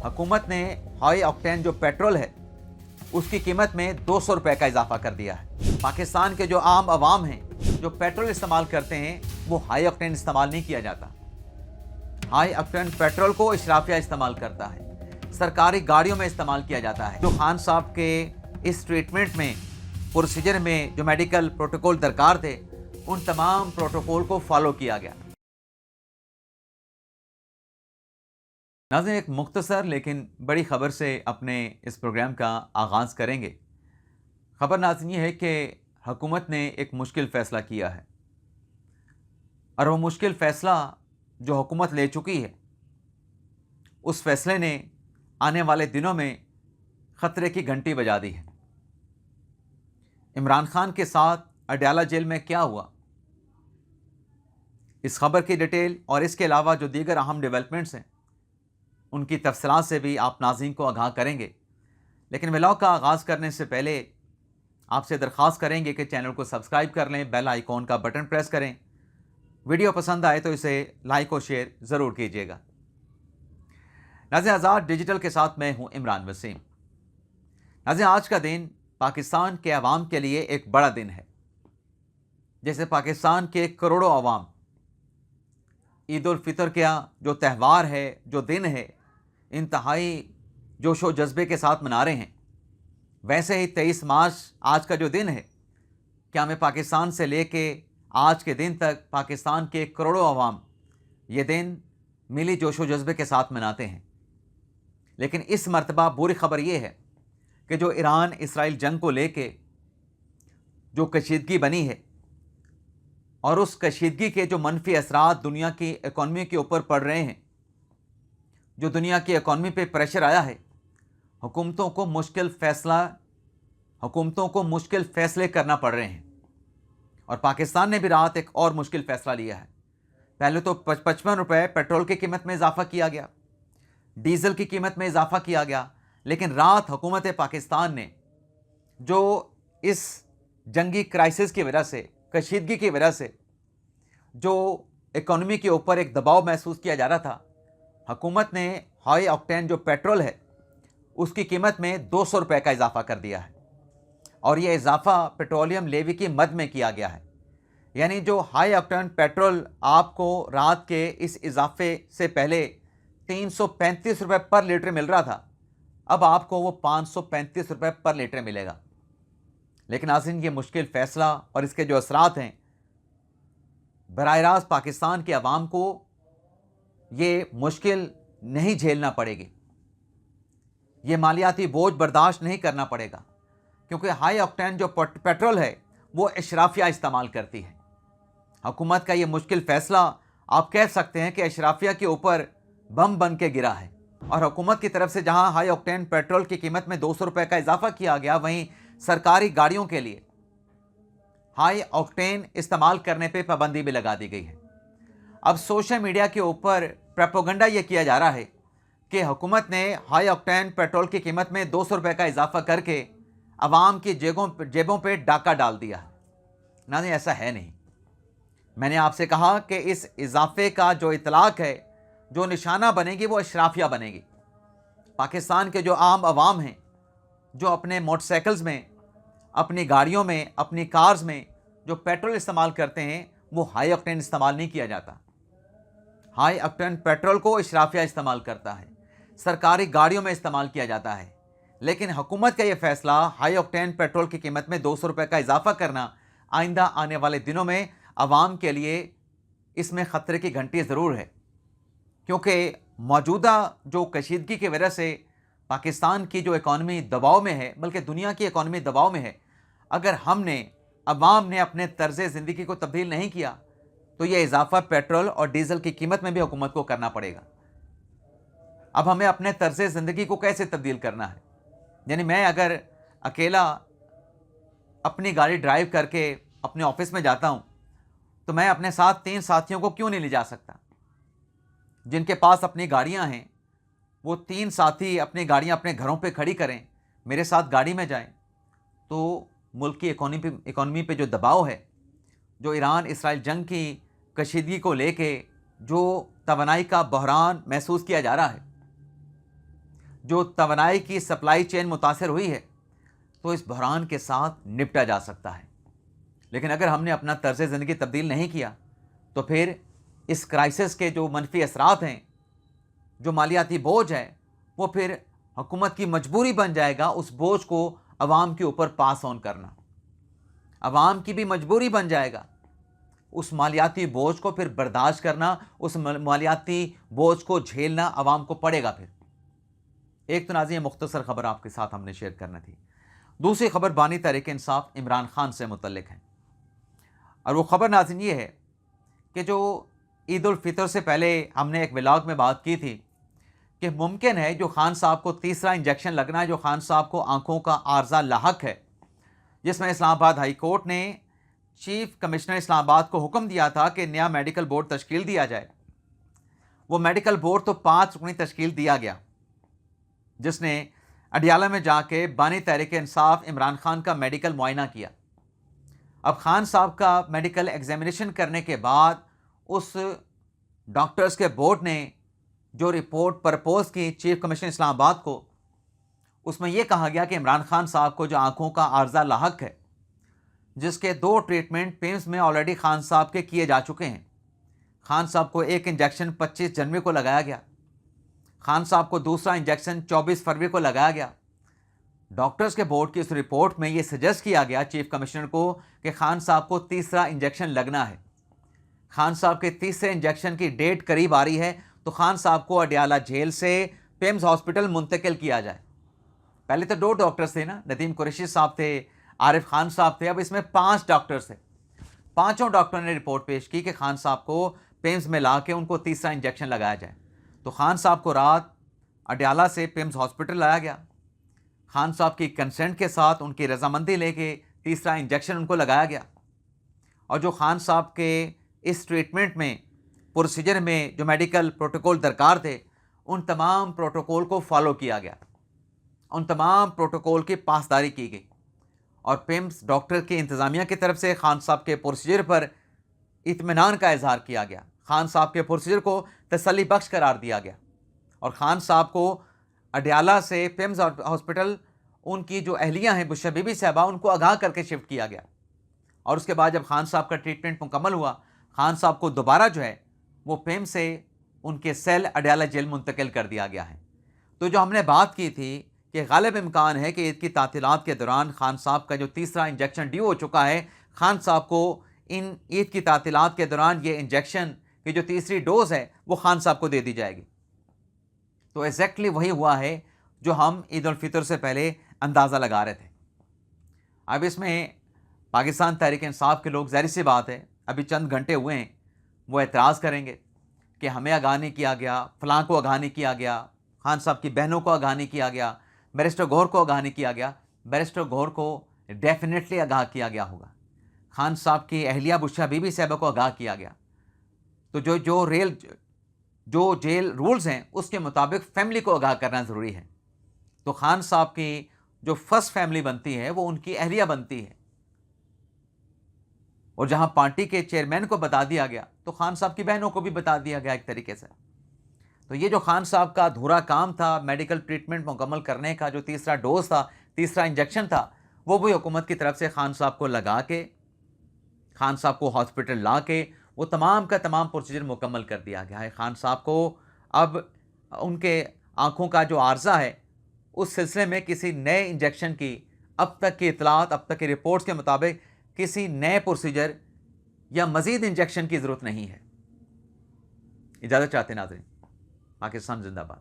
हुकूमत ने high octane जो पेट्रोल है उसकी कीमत में 200 रुपये का इजाफा कर दिया है। पाकिस्तान के जो आम आवाम हैं जो पेट्रोल इस्तेमाल करते हैं वो हाई ऑक्टेन इस्तेमाल नहीं किया जाता। हाई ऑक्टेन पेट्रोल को इशराफिया इस्तेमाल करता है, सरकारी गाड़ियों में इस्तेमाल किया जाता है। जो खान साहब के इस ट्रीटमेंट में प्रोसीजर में जो मेडिकल प्रोटोकॉल दरकार थे उन तमाम प्रोटोकॉल को फॉलो किया गया। नाज़रीन, एक मुख्तसर लेकिन बड़ी ख़बर से अपने इस प्रोग्राम का आगाज़ करेंगे। ख़बर नाज़रीन ये है कि हुकूमत ने एक मुश्किल फ़ैसला किया है और वो मुश्किल फ़ैसला जो हुकूमत ले चुकी है उस फ़ैसले ने आने वाले दिनों में ख़तरे की घंटी बजा दी है। इमरान खान के साथ अडयाला जेल में क्या हुआ, इस खबर की डिटेल और इसके अलावा जो दीगर अहम डेवलपमेंट्स हैं उनकी तफसीलात से भी आप नाज़रीन को आगाह करेंगे। लेकिन व्लॉग का आगाज़ करने से पहले आपसे दरख्वास्त करेंगे कि चैनल को सब्सक्राइब कर लें, बेल आइकॉन का बटन प्रेस करें। वीडियो पसंद आए तो इसे लाइक और शेयर ज़रूर कीजिएगा। नाज़रीन, आज़ाद डिजिटल के साथ मैं हूँ इमरान वसीम। नाज़रीन, आज का दिन पाकिस्तान के अवाम के लिए एक बड़ा दिन है। जैसे पाकिस्तान के करोड़ों अवाम ईद उल फितर का जो त्यौहार है, जो दिन है, इंतहाई जोश व जज्बे के साथ मना रहे हैं, वैसे ही 23 मार्च आज का जो दिन है, क्या मैं पाकिस्तान से लेके आज के दिन तक पाकिस्तान के करोड़ों अवाम ये दिन मिली जोश व जज्बे के साथ मनाते हैं। लेकिन इस मर्तबा बुरी ख़बर ये है कि जो ईरान इसराइल जंग को लेके जो कशीदगी बनी है और उस कशीदगी के जो मनफी असरात दुनिया की इकॉनमी के ऊपर पड़ रहे हैं, जो दुनिया की इकॉनमी पे प्रेशर आया है, हुकूमतों को मुश्किल फ़ैसले करना पड़ रहे हैं। और पाकिस्तान ने भी रात एक और मुश्किल फ़ैसला लिया है। पहले तो 55 रुपये पेट्रोल की कीमत में इजाफ़ा किया गया, डीज़ल की कीमत में इजाफ़ा किया गया, लेकिन रात हुकूमत पाकिस्तान ने जो इस जंगी क्राइसिस की वजह से, कशीदगी की वजह से जो इकॉनमी के ऊपर एक दबाव महसूस किया जा रहा था, हुकूमत ने हाई ऑक्टेन जो पेट्रोल है उसकी कीमत में 200 रुपये का इजाफ़ा कर दिया है। और यह इजाफ़ा पेट्रोलियम लेवी की मद में किया गया है। यानी जो हाई ऑक्टेन पेट्रोल आपको रात के इस इजाफे से पहले 335 रुपये पर लीटर मिल रहा था, अब आपको वो 535 रुपये पर लीटर मिलेगा। लेकिन नाज़रीन, ये मुश्किल फ़ैसला और इसके जो असरात हैं बराह रास्त पाकिस्तान के अवाम को ये मुश्किल नहीं झेलना पड़ेगी, ये मालियाती बोझ बर्दाश्त नहीं करना पड़ेगा, क्योंकि हाई ऑक्टेन जो पेट्रोल है वो इशराफिया इस्तेमाल करती है। हुकूमत का ये मुश्किल फ़ैसला आप कह सकते हैं कि इशराफिया के ऊपर बम बन के गिरा है। और हुकूमत की तरफ से जहां हाई ऑक्टेन पेट्रोल की कीमत में 200 रुपये का इजाफा किया गया, वहीं सरकारी गाड़ियों के लिए हाई ऑक्टेन इस्तेमाल करने पे पाबंदी भी लगा दी गई है। अब सोशल मीडिया के ऊपर प्रोपेगेंडा ये किया जा रहा है कि हुकूमत ने हाई ऑक्टेन पेट्रोल की कीमत में 200 रुपये का इजाफा करके अवाम की जेबों पे डाका डाल दिया है। नहीं, ऐसा है नहीं। मैंने आपसे कहा कि इस इजाफे का जो इतलाक है, जो निशाना बनेगी वो इशराफिया बनेगी। पाकिस्तान के जो आम आवाम हैं जो अपने मोटरसाइकिल्स में, अपनी गाड़ियों में, अपनी कार्स में जो पेट्रोल इस्तेमाल करते हैं वो हाई ऑक्टेन इस्तेमाल नहीं किया जाता। हाई ऑक्टेन पेट्रोल को इशराफिया इस्तेमाल करता है, सरकारी गाड़ियों में इस्तेमाल किया जाता है। लेकिन हुकूमत का ये फ़ैसला हाई ऑक्टेन पेट्रोल की कीमत में 200 रुपये का इजाफा करना आइंदा आने वाले दिनों में आवाम के लिए इसमें ख़तरे की घंटी ज़रूर है, क्योंकि मौजूदा जो कशीदगी की वजह से पाकिस्तान की जो इकॉनमी दबाव में है, बल्कि दुनिया की इकॉनमी दबाव में है, अगर हमने अवाम ने अपने तर्ज़ ज़िंदगी को तब्दील नहीं किया तो ये इजाफा पेट्रोल और डीज़ल की कीमत में भी हुकूमत को करना पड़ेगा। अब हमें अपने तर्ज़ ज़िंदगी को कैसे तब्दील करना है? यानी मैं अगर अकेला अपनी गाड़ी ड्राइव करके अपने ऑफिस में जाता हूँ तो मैं अपने साथ 3 साथियों को क्यों नहीं ले जा सकता? जिनके पास अपनी गाड़ियाँ हैं वो 3 साथी अपनी गाड़ियाँ अपने घरों पे खड़ी करें, मेरे साथ गाड़ी में जाएं, तो मुल्क की इकॉनमी पे जो दबाव है, जो ईरान इसराइल जंग की कशीदगी को लेके जो तवानाई का बहरान महसूस किया जा रहा है, جو توانائی کی سپلائی چین متاثر ہوئی ہے تو اس بحران کے ساتھ نپٹا جا سکتا ہے. لیکن اگر ہم نے اپنا طرز زندگی تبدیل نہیں کیا تو پھر اس کرائسس کے جو منفی اثرات ہیں، جو مالیاتی بوجھ ہے، وہ پھر حکومت کی مجبوری بن جائے گا اس بوجھ کو عوام کے اوپر پاس آن کرنا. عوام کی بھی مجبوری بن جائے گا اس مالیاتی بوجھ کو پھر برداشت کرنا، اس مالیاتی بوجھ کو جھیلنا عوام کو پڑے گا. پھر ایک تو ناظرین مختصر خبر آپ کے ساتھ ہم نے شیئر کرنا تھی. دوسری خبر بانی تحریک انصاف عمران خان سے متعلق ہے، اور وہ خبر ناظرین یہ ہے کہ جو عید الفطر سے پہلے ہم نے ایک ولاگ میں بات کی تھی کہ ممکن ہے جو خان صاحب کو تیسرا انجیکشن لگنا ہے، جو خان صاحب کو آنکھوں کا عارضہ لاحق ہے، جس میں اسلام آباد ہائی کورٹ نے چیف کمشنر اسلام آباد کو حکم دیا تھا کہ نیا میڈیکل بورڈ تشکیل دیا جائے. وہ میڈیکل بورڈ تو 5 رکنی تشکیل دیا گیا، جس نے اڈیالہ میں جا کے بانی تحریک انصاف عمران خان کا میڈیکل معائنہ کیا. اب خان صاحب کا میڈیکل ایگزامینیشن کرنے کے بعد اس ڈاکٹرز کے بورڈ نے جو رپورٹ پرپوز کی چیف کمشنر اسلام آباد کو، اس میں یہ کہا گیا کہ عمران خان صاحب کو جو آنکھوں کا عارضہ لاحق ہے، جس کے 2 ٹریٹمنٹ پیمز میں آلریڈی خان صاحب کے کیے جا چکے ہیں. خان صاحب کو ایک انجیکشن 25 جنوری کو لگایا گیا، خان صاحب کو دوسرا انجیکشن 24 فروری کو لگایا گیا. ڈاکٹرز کے بورڈ کی اس رپورٹ میں یہ سجیسٹ کیا گیا چیف کمشنر کو کہ خان صاحب کو تیسرا انجیکشن لگنا ہے. خان صاحب کے تیسرے انجیکشن کی ڈیٹ قریب آ رہی ہے تو خان صاحب کو اڈیالہ جیل سے پیمز ہاسپٹل منتقل کیا جائے. پہلے تو 2 ڈاکٹرز تھے نا، ندیم قریشی صاحب تھے، عارف خان صاحب تھے، اب اس میں 5 ڈاکٹرز تھے. 5 ڈاکٹروں نے رپورٹ پیش کی کہ خان صاحب کو پیمز میں لا کے ان کو تیسرا انجیکشن لگایا جائے. تو خان صاحب کو رات اڈیالہ سے پیمز ہاسپٹل لایا گیا، خان صاحب کی کنسنٹ کے ساتھ ان کی رضامندی لے کے تیسرا انجیکشن ان کو لگایا گیا. اور جو خان صاحب کے اس ٹریٹمنٹ میں پروسیجر میں جو میڈیکل پروٹوکول درکار تھے، ان تمام پروٹوکول کو فالو کیا گیا، ان تمام پروٹوکول کی پاسداری کی گئی، اور پیمز ڈاکٹر کی انتظامیہ کی طرف سے خان صاحب کے پروسیجر پر اطمینان کا اظہار کیا گیا، خان صاحب کے پروسیجر کو تسلی بخش قرار دیا گیا. اور خان صاحب کو اڈیالہ سے پیمز ہاسپٹل ان کی جو اہلیہ ہیں بشرا بی بی صاحبہ، ان کو آگاہ کر کے شفٹ کیا گیا. اور اس کے بعد جب خان صاحب کا ٹریٹمنٹ مکمل ہوا، خان صاحب کو دوبارہ جو ہے وہ پیمز سے ان کے سیل اڈیالہ جیل منتقل کر دیا گیا ہے. تو جو ہم نے بات کی تھی کہ غالب امکان ہے کہ عید کی تعطیلات کے دوران خان صاحب کا جو تیسرا انجیکشن ڈیو ہو چکا ہے، خان صاحب کو ان عید کی تعطیلات کے دوران یہ انجیکشن کی جو تیسری ڈوز ہے وہ خان صاحب کو دے دی جائے گی. تو ایگزیکٹلی وہی ہوا ہے جو ہم عید الفطر سے پہلے اندازہ لگا رہے تھے. اب اس میں پاکستان تحریک انصاف کے لوگ، ظاہر سی بات ہے، ابھی چند گھنٹے ہوئے ہیں، وہ اعتراض کریں گے کہ ہمیں آگاہ نہیں کیا گیا، فلاں کو آگاہ نہیں کیا گیا، خان صاحب کی بہنوں کو آگاہ نہیں کیا گیا، بیرسٹر گوہر کو آگاہ نہیں کیا گیا. بیرسٹر گوہر کو ڈیفینیٹلی آگاہ کیا گیا ہوگا، خان صاحب کی اہلیہ بشرا بی بی صاحبہ کو آگاہ کیا گیا. تو جو جیل رولز ہیں اس کے مطابق فیملی کو آگاہ کرنا ضروری ہے. تو خان صاحب کی جو فرسٹ فیملی بنتی ہے وہ ان کی اہلیہ بنتی ہے، اور جہاں پارٹی کے چیئرمین کو بتا دیا گیا تو خان صاحب کی بہنوں کو بھی بتا دیا گیا ایک طریقے سے. تو یہ جو خان صاحب کا ادھورا کام تھا میڈیکل ٹریٹمنٹ مکمل کرنے کا، جو تیسرا ڈوز تھا، تیسرا انجیکشن تھا، وہ بھی حکومت کی طرف سے خان صاحب کو لگا کے، خان صاحب کو ہاسپٹل لا کے وہ تمام کا تمام پروسیجر مکمل کر دیا گیا ہے. خان صاحب کو اب ان کے آنکھوں کا جو عارضہ ہے اس سلسلے میں کسی نئے انجیکشن کی اب تک کی اطلاعات، اب تک کی رپورٹس کے مطابق کسی نئے پروسیجر یا مزید انجیکشن کی ضرورت نہیں ہے. اجازت چاہتے ہیں ناظرین. پاکستان زندہ باد.